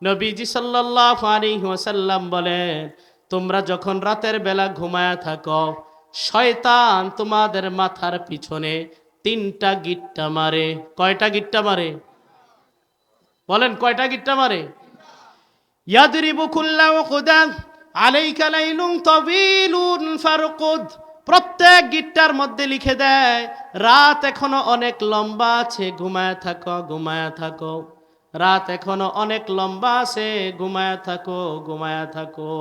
নবীজি সাল্লাল্লাহু আলাইহি ওয়াসাল্লাম বলেন, তোমরা যখন রাতের বেলা ঘুমায়া থাকো, শয়তান তোমাদের মাথার পিছনে 3টা গিট্টা মারে। কয়টা গিট্টা মারে? বলেন কয়টা গিট্টা মারে? ইয়াদরিবু কুল্লা উকদান আলাইকা লাইলুন তাবিলুন ফারকুদ। প্রত্যেক গিট্টার মধ্যে লিখে দেয়, রাত এখনো অনেক লম্বা আছে, ঘুমায়া থাকো, ঘুমায়া থাকো। রাত এখনো অনেক লম্বা আছে, ঘুমায়া থাকো, ঘুমায়া থাকো।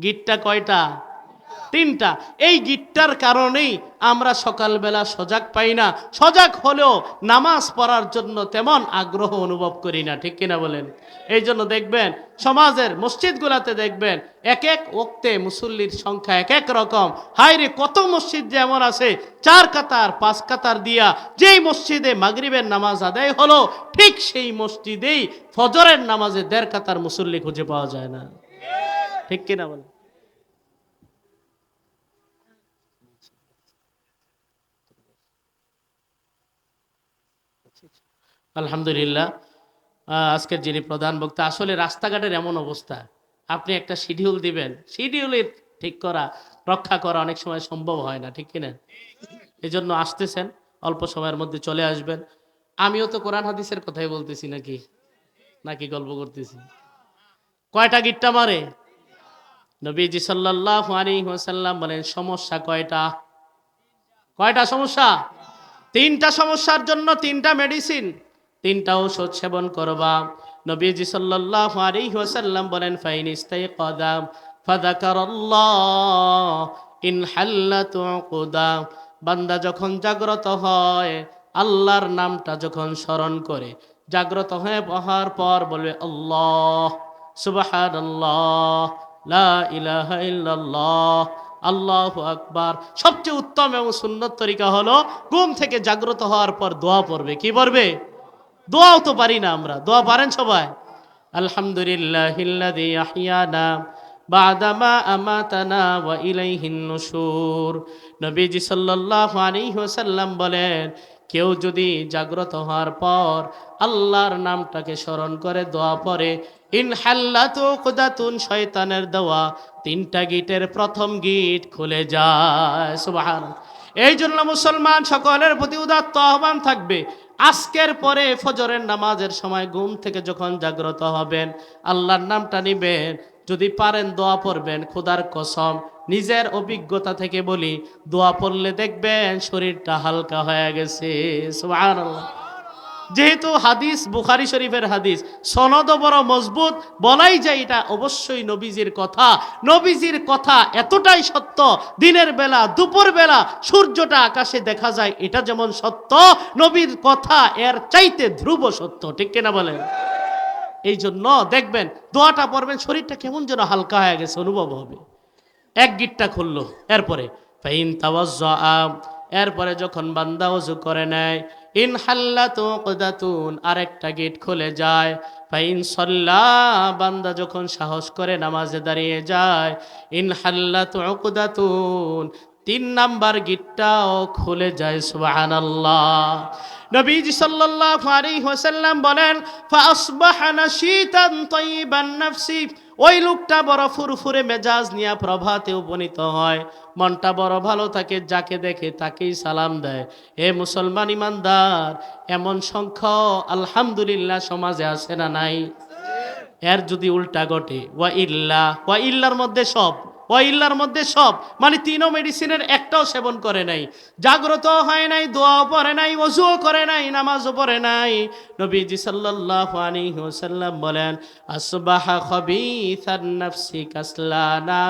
গিট্টা কয়টা? 3টা। এই গিট্টার কারণেই আমরা সকালবেলা সজাগ পাই না, সজাগ হলেও নামাজ পড়ার জন্য তেমন আগ্রহ অনুভব করি না, ঠিক কিনা বলেন? এই জন্য দেখবেন সমাজের মসজিদগুলোতে দেখবেন এক এক ওক্তে মুসল্লির সংখ্যা এক এক রকম। হায়রে কত মসজিদ যেমন আছে 4 কাতার 5 কাতার দিয়া, যেই মসজিদে মাগরিবের নামাজ আদায় হলো ঠিক সেই মসজিদেই ফজরের নামাজে 1.5 কাতার মুসল্লি খুঁজে পাওয়া যায় না, ঠিক কিনা বলেন? আলহামদুলিল্লাহ। আজকের যিনি প্রধান বক্তা, আসলে রাস্তাঘাটের এমন অবস্থা, আপনি একটা শিডিউল দিবেন, শিডিউলের ঠিক করা রক্ষা করা অনেক সময় সম্ভব হয় না, ঠিক কিনা? এই জন্য আসতেছেন, অল্প সময়ের মধ্যে চলে আসবেন। আমিও তো কোরআন হাদিসের কথাই বলতেছি, নাকি নাকি গল্প করতেছি? কয়টা গিট্টা মারে? নবীজি সাল্লাল্লাহু আলাইহি ওয়াসাল্লাম বলেন, সমস্যা কয়টা? কয়টা সমস্যা? 3টা সমস্যার জন্য 3টা মেডিসিন, 3টা ঔষধ সেবন করবা। নবীজি সাল্লাল্লাহু আলাইহি ওয়াসাল্লাম বলেন, ফাইন ইস্তাইকাদা ফাযাকারাল্লাহ ইন হাল্লাত উকদা। বান্দা যখন জাগ্রত হয়, আল্লাহর নামটা যখন স্মরণ করে, জাগ্রত হয়ে বহার পর বলবে আল্লাহ, সুবহানাল্লাহ, লা ইলাহা ইল্লাল্লাহ, আল্লাহু আকবার। সবচেয়ে উত্তম এবং সুন্নত তরিকা হলো ঘুম থেকে জাগ্রত হওয়ার পর দোয়া পড়বে। কি পড়বে? দোয়াও তো পারি না আমরা, দোয়া পারেন সবাই? আলহামদুলিল্লাহিল্লাযী আহইয়ানা বা'দামা আমাতানা ওয়া ইলাইহিন নুশুর। নবীজি সাল্লাল্লাহু আলাইহি ওয়াসাল্লাম বলেন, কেউ যদি জাগ্রত হওয়ার পর আল্লাহর নামটাকে স্মরণ করে দোয়া পড়ে, ইনহাল্লাতু কুদাতুন, শয়তানের দেওয়া 3টা গিটের প্রথম গিট খুলে যায়। সুবহানাল্লাহ। এই জন্য মুসলমান সকলের প্রতি উদাত্ত আহ্বান থাকবে, আজকের পরে ফজরের নামাজের সময় ঘুম থেকে যখন জাগ্রত হবেন, আল্লাহর নামটা নিবেন, যদি পারেন দোয়া পড়বেন। খোদার কসম, নিজের অভিজ্ঞতা থেকে বলি, দোয়া পড়লে দেখবেন শরীরটা হালকা হয়ে গেছে। সুবহানাল্লাহ। যেহেতু হাদিস বুখারী শরীফের হাদিস, সনদ বড় মজবুত, বলাই যায় এটা অবশ্যই নবীজির কথা। নবীজির কথা এতটাই সত্য, দিনের বেলা দুপুর বেলা সূর্যটা আকাশে দেখা যায়, এটা যেমন সত্য, নবীর কথা এর চাইতে ধ্রুব সত্য, ঠিক কিনা বলেন? এই জন্য দেখবেন দোয়াটা পড়বেন, শরীরটা কেমন যেন হালকা হয়ে গেছে অনুভব হবে। এক গিটটা খুললো, এরপরে ফাইন তাওয়াজ্জা, এরপরে যখন বান্দা ওযু করে নেয়, ইন হাল্লাতু উকদাতুন, আরেকটা গেট খুলে যায়। ফাইন সাল্লা, বান্দা যখন সাহস করে নামাজে দাঁড়িয়ে যায়, ইন হাল্লাতু উকদাতুন, 3 নাম্বার গিটটাও খুলে যায়। সুবহানাল্লাহ। নবীজি সাল্লাল্লাহু আলাইহি ওয়াসাল্লাম বলেন, ফাসবাহা নাশীতান তাইয়িবান নাফসি, ওই লোকটা বড় ফুরফুরে মেজাজ নিয়ে প্রভাতে উপনীত হয়, মনটা বড় ভালো থাকে, যাকে দেখে তাকেই সালাম দেয়। হে মুসলমান ইমানদার, এমন সংখ্যা আলহামদুলিল্লাহ সমাজে আছে না নাই? এর যদি উল্টা ঘটে, ওয়া ইল্লা, ওয়া ইল্লার মধ্যে সব, ওয়া ইল্লার মধ্যে সব, মানে 3ও মেডিসিনের একটাও সেবন করে নাই, জাগ্রত হয় নাই, দোয়াও পড়ে নাই, ওযুও করে নাই, নামাজও পড়ে নাই। নবীজি সাল্লাল্লাহু আলাইহি ওয়াসাল্লাম বলেন, আসবাহা খাবিসান নাফসি কাসলানা,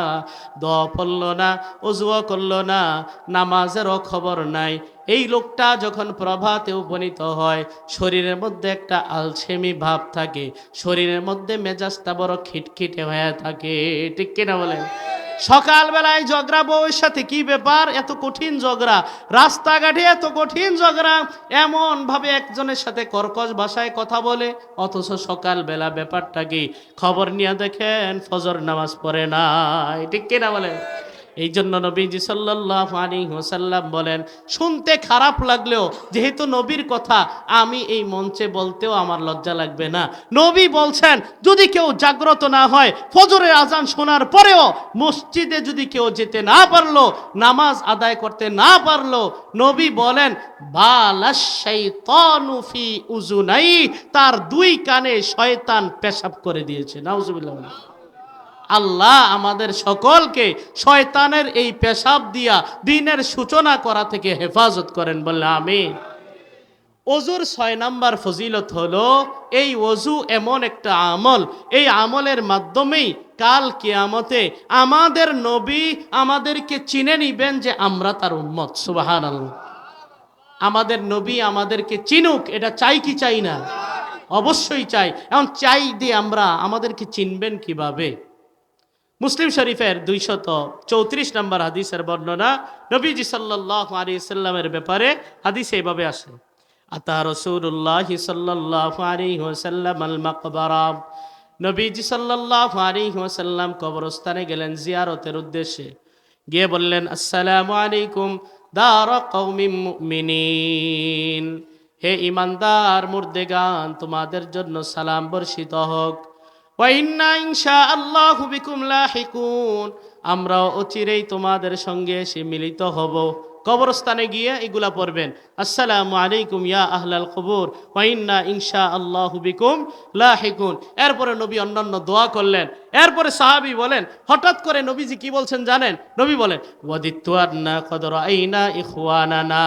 দোয়া পড়লো না, ওযুও করলো না, নামাজেরও খবর নাই, এই লোকটা যখন প্রভাতে উপনীত হয়, শরীরের মধ্যে একটা আলসেমি ভাব থাকে, শরীরের মধ্যে মেজাজটা বড় খিটখিটে হয়ে থাকে, ঠিক কিনা বলেন? সকালবেলায় ঝগড়া বউয়ের সাথে, কি ব্যাপার এত কঠিন ঝগড়া, রাস্তাঘাটে এত কঠিন ঝগড়া, এমন ভাবে একজনের সাথে কর্কশ ভাষায় কথা বলে, অথচ সকালবেলা ব্যাপারটা কি, খবর নিয়ে দেখেন ফজর নামাজ পড়ে নাই, ঠিক কিনা বলেন? এই জন্য নবীজি সাল্লাল্লাহু আলাইহি ওয়াসাল্লাম বলেন, শুনতে খারাপ লাগলেও যেহেতু নবীর কথা আমি এই মঞ্চে বলতেও আমার লজ্জা লাগবে না। নবী বলছেন, যদি কেউ জাগ্রত না হয়, ফজরের আজান শোনার পরেও মসজিদে যদি কেউ যেতে না পারলো, নামাজ আদায় করতে না পারলো, নবী বলেন বালাশ শাইতানু ফি উযুনাই, তার দুই কানে শয়তান পেশাব করে দিয়েছে। নাউজুবিল্লাহ। আল্লাহ আমাদের সকলকে শয়তানের এই পেশাব দিয়া দিনের সূচনা করা থেকে হেফাজত করেন, বললে আমিন। ওযুর 6 নাম্বার ফজিলত হলো, এই ওযু এমন একটা আমল, এই আমলের মাধ্যমেই কাল কিয়ামতে আমাদের নবী আমাদেরকে চিনে নিবেন যে আমরা তার উম্মত। সুবহানাল্লাহ। আমাদের নবী আমাদেরকে চিনুক, এটা চাই কি চাই না? অবশ্যই চাই। এখন চাই দিয়ে আমরা আমাদেরকে চিনবেন কিভাবে? মুসলিম শরীফের 234 নম্বর হাদিসের বর্ণনা, নবীজি সাল্লাল্লাহু আলাইহি সাল্লামের ব্যাপারে হাদিসে এভাবে আসে, আতা রাসূলুল্লাহ সাল্লাল্লাহু আলাইহি ওয়াসাল্লাম আল মাকবারা, নবীজি সাল্লাল্লাহু আলাইহি ওয়াসাল্লাম কবরস্থানে গেলেন জিয়ারতের উদ্দেশ্যে। গিয়ে বললেন, আসসালামু আলাইকুম দার কওমিন মুমিনিন, হে ইমানদার মুর্দেগান, তোমাদের জন্য সালাম বর্ষিত হোক। ওয়া ইন্না ইনশাআল্লাহু বিকুম লাহিকুন, আমরা অচিরেই তোমাদের সঙ্গে এসে মিলিত হব। কবরস্থানে গিয়ে এগুলা পড়বেন, আসসালামু আলাইকুম ইয়া আহলাল কবর ওয়া ইন্না ইনশাআল্লাহু বিকুম লাহিকুন। এরপরে নবী অন্যান্য দোয়া করলেন। এরপরে সাহাবী বলেন, হঠাৎ করে নবীজি কি বলছেন জানেন? নবী বলেন, ওয়াদিতু আন্না কদ রাআইনা ইখওয়ানানা,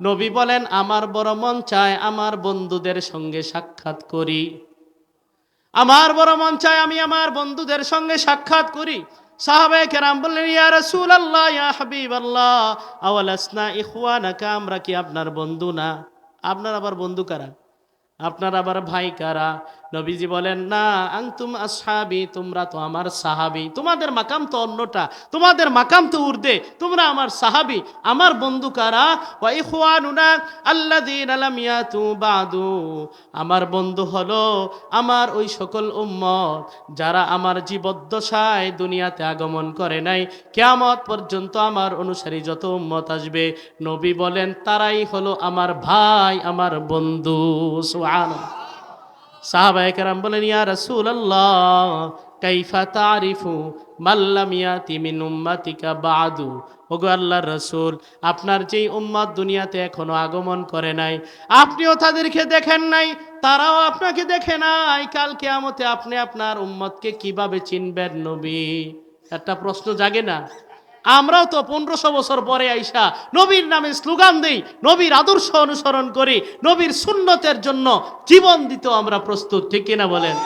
নবী বলেন আমার বড় মন চায় আমার বন্ধুদের সঙ্গে সাক্ষাৎ করি, আমার বড় মন চায় আমি আমার বন্ধুদের সঙ্গে সাক্ষাৎ করি। সাহাবায়ে কেরাম বললেন, ইয়া রাসূলুল্লাহ ইয়া হাবিবাল্লাহ আওয়ালাসনা ইখওয়ানাকা, আমরা কি আপনার বন্ধু না? আপনার আবার বন্ধু কারা? আপনার আবার ভাই কারা? নবীজি বলেন, না, আনতুম আসহাবি, তোমরা তো আমার সাহাবী, তোমাদের মাকাম তো অন্যটা, তোমাদের মাকাম তো উর্দে, তোমরা আমার সাহাবী। আমার বন্ধু কারা? ওয়া ইখওয়ানুনা আল্লাযীনা লাম ইয়াতু বাদু, আমার বন্ধু হলো আমার ওই সকল উম্মত যারা আমার জীবদ্দশায় দুনিয়াতে আগমন করে নাই, কিয়ামত পর্যন্ত আমার অনুসারী যত উম্মত আসবে, নবী বলেন তারাই হলো আমার ভাই, আমার বন্ধু। সুবহানাল্লাহ। সাহাবায়ে কেরাম বলেন, ইয়া রাসূলুল্লাহ কাইফা তারিফু মাল্লাম ইয়াতি মিন উম্মাতিকা বাদু, ওগো আল্লাহর রাসূল, আপনার যেই উম্মত দুনিয়াতে এখনো আগমন করে নাই, আপনিও তাদেরকে দেখেন নাই, তারাও আপনাকে দেখে নাই, কাল কিয়ামতে আপনি আপনার উম্মতকে কিভাবে চিনবেন নবী? একটা প্রশ্ন জাগে না? আমরাও তো 1500 বছর পরে আইসা নবীর নামে স্লোগান দেই, নবীর আদর্শ অনুসরণ করি, নবীর সুন্নতের জন্য জীবন দিতে আমরা প্রস্তুত, ঠিক কিনা বলেন?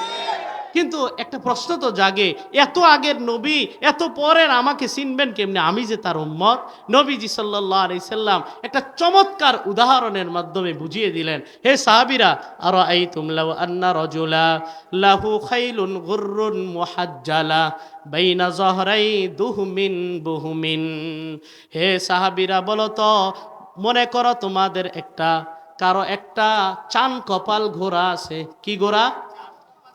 কিন্তু একটা প্রশ্ন তো জাগে, এত আগের নবী এত পরের আমাকে চিনবেন কেমনে? আমি যে তার উম্মত। নবীজি সাল্লাল্লাহু আলাইহি সাল্লাম একটা চমৎকার উদাহরণের মাধ্যমে বুঝিয়ে দিলেন, হে সাহাবীরা, আরাআইতুম লাউ আন্না রাজুলা লাহু খাইলুন গুররুন মুহাজ্জালা বাইনা যহরাই দুহমিন বুহমিন, হে সাহাবীরা বলো তো, মনে করো তোমাদের কারো একটা চান কপাল ঘোড়া আছে। কি ঘোড়া?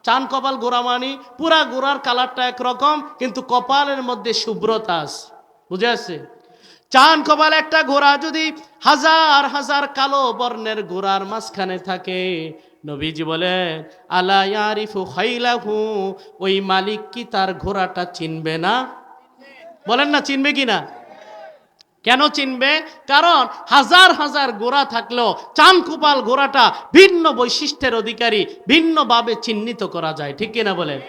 চান কপাল ঘোড়া, মানে পুরা ঘোড়ার কালারটা একরকম কিন্তু কপালের মধ্যে শুভ্রতা আছে, বুঝে আছে? চান কপাল একটা ঘোড়া যদি হাজার হাজার কালো বর্ণের ঘোড়ার মাঝখানে থাকে, নবীজি বলেন আলা ইয়ারিফু খাইলাহু, ওই মালিক কি তার ঘোড়াটা চিনবে না? বলেন না, চিনবে কি না? কেন চিনবে? কারণ হাজার হাজার ঘোড়া থাকলেও চান কপাল ঘোড়াটা ভিন্ন বৈশিষ্ট্যের অধিকারী, ভিন্নভাবে চিহ্নিত করা যায়, ঠিক কিনা বলেন?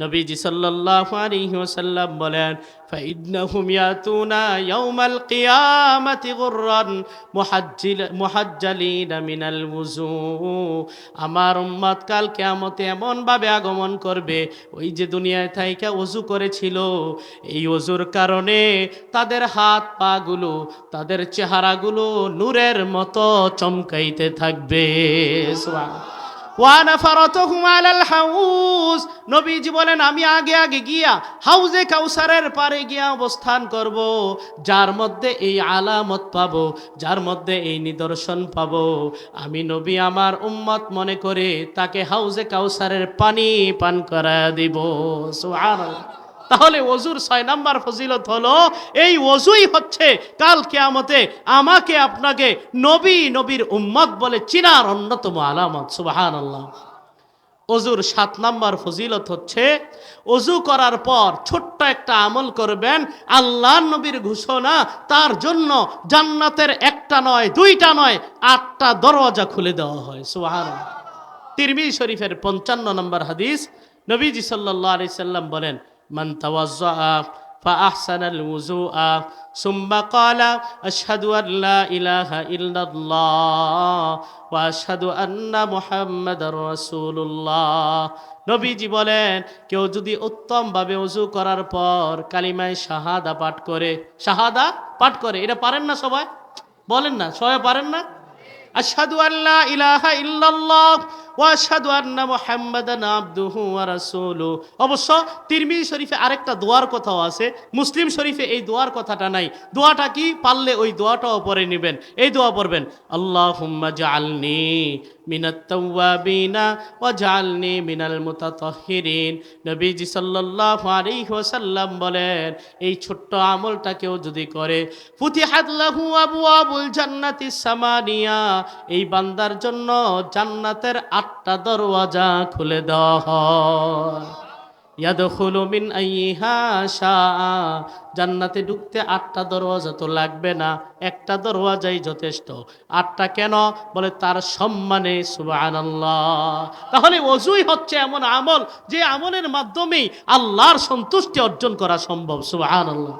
নবীজি সাল্লাল্লাহু আলাইহি ওয়াসাল্লাম বলেন, ফাইন্নাহুম ইয়াতুনা ইয়াউমাল কিয়ামাতি গুররান মুহাজ্জালিনা মিনাল ওযু, আমার উম্মত কাল কিয়ামতে এমন ভাবে আগমন করবে, ওই যে দুনিয়ায় থাইকা ওযু করেছিল, এই ওযুর কারণে তাদের হাত পা গুলো, তাদের চেহারাগুলো নূরের মতো চমকাইতে থাকবে। সুবহানাল্লাহ। ওয়ানা ফারাতুহুম আলাল হাউজ, নবীজি বলেন আমি আগে আগে গিয়া হাউজে কাউসারের পারে গিয়া অবস্থান করব, যার মধ্যে এই আলামত পাবো, যার মধ্যে এই নিদর্শন পাবো, আমি নবী আমার উম্মত মনে করে তাকে হাউজে কাউসারের পানি পান করায়া দিব। সুবহানাল্লাহ। তাহলে ওযুর ৬ নাম্বার ফজিলত হলো এই ওযুই হচ্ছে কাল কিয়ামতে আমাকে আপনাকে নবীর উম্মত বলে চিনার অন্যতম আলামত। সুবহানাল্লাহ। ওযুর ৭ নাম্বার ফজিলত হচ্ছে ওযু করার পর ছোট্ট একটা আমল করবেন, আল্লাহর নবীর ঘোষণা তার জন্য জান্নাতের একটা নয়, দুইটা নয়, ৮টা দরওয়াজা খুলে দেওয়া হয়। সুবহানাল্লাহ। তিরমিজি শরীফের ৫৫ নম্বর হাদিস, নবীজি সাল্লাল্লাহু আলাইহি সাল্লাম বলেন, মান তাওয়াজ্জা ফাআহসানাল ওযুআ সুম্মা ক্বালা আশহাদু আন লা ইলাহা ইল্লাল্লাহ ওয়া আশহাদু আন্না মুহাম্মাদার রাসূলুল্লাহ। নবীজি বলেন, কেউ যদি উত্তমভাবে ওযু করার পর কালিমায়ে শাহাদা পাঠ করে, এটা পারেন না সবাই? বলেন না, সবাই পারেন না? আশহাদু আল্লা ইলাহা ইল্লাল্লাহ ওয়া আশহাদু আন্না মুহাম্মাদান আবদুহু ওয়া রাসূলুহু। অবশ্য তিরমিজি শরীফে আরেকটা দোয়ার কথাও আছে, মুসলিম শরীফে এই দোয়ার কথাটা নাই। দোয়াটা কি? পারলে ওই দোয়াটাও পড়ে নেবেন। এই দোয়া পড়বেন, আল্লাহুম্মা জাআলনি মিনাত তাওয়াবিনা ওয়া জাআলনি মিনাল মুতাতাহহিরিন। নবীজি সাল্লাল্লাহু আলাইহি ওয়াসাল্লাম বলেন, এই ছোট্ট আমলটা কেউ যদি করে, ফুতিহাত লাহু আবওয়াবুল জান্নাতিস সামানিয়া, এই বান্দার জন্য জান্নাতের ৮টা দরওয়াজা খুলে দেওয়া হয়। ইয়াদখুলু মিন আইয়িহা শাআ, জান্নাতে ঢুকতে ৮টা দরওয়াজা তো লাগবে না, একটা দরওয়াজাই যথেষ্ট। ৮টা কেন? বলে তার সম্মানে। সুবহানাল্লাহ। তাহলে ওযুই হচ্ছে এমন আমল যে আমলের মাধ্যমেই আল্লাহর সন্তুষ্টি অর্জন করা সম্ভব। সুবহানাল্লাহ।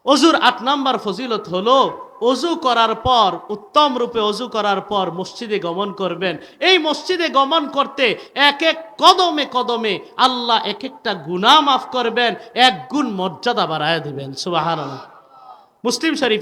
ওযুর ৮ নাম্বার ফজিলত হলো ওযু করার পর, উত্তম রূপে ওযু করার পর মসজিদে গমন করবেন। এই মসজিদে গমন করতে এক এক কদমে কদমে আল্লাহ এক একটা গুনাহ মাফ করবেন, ১ গুণ মর্যাদা বাড়ায় দিবেন। সুবহানাল্লাহ। মুসলিম শরীফ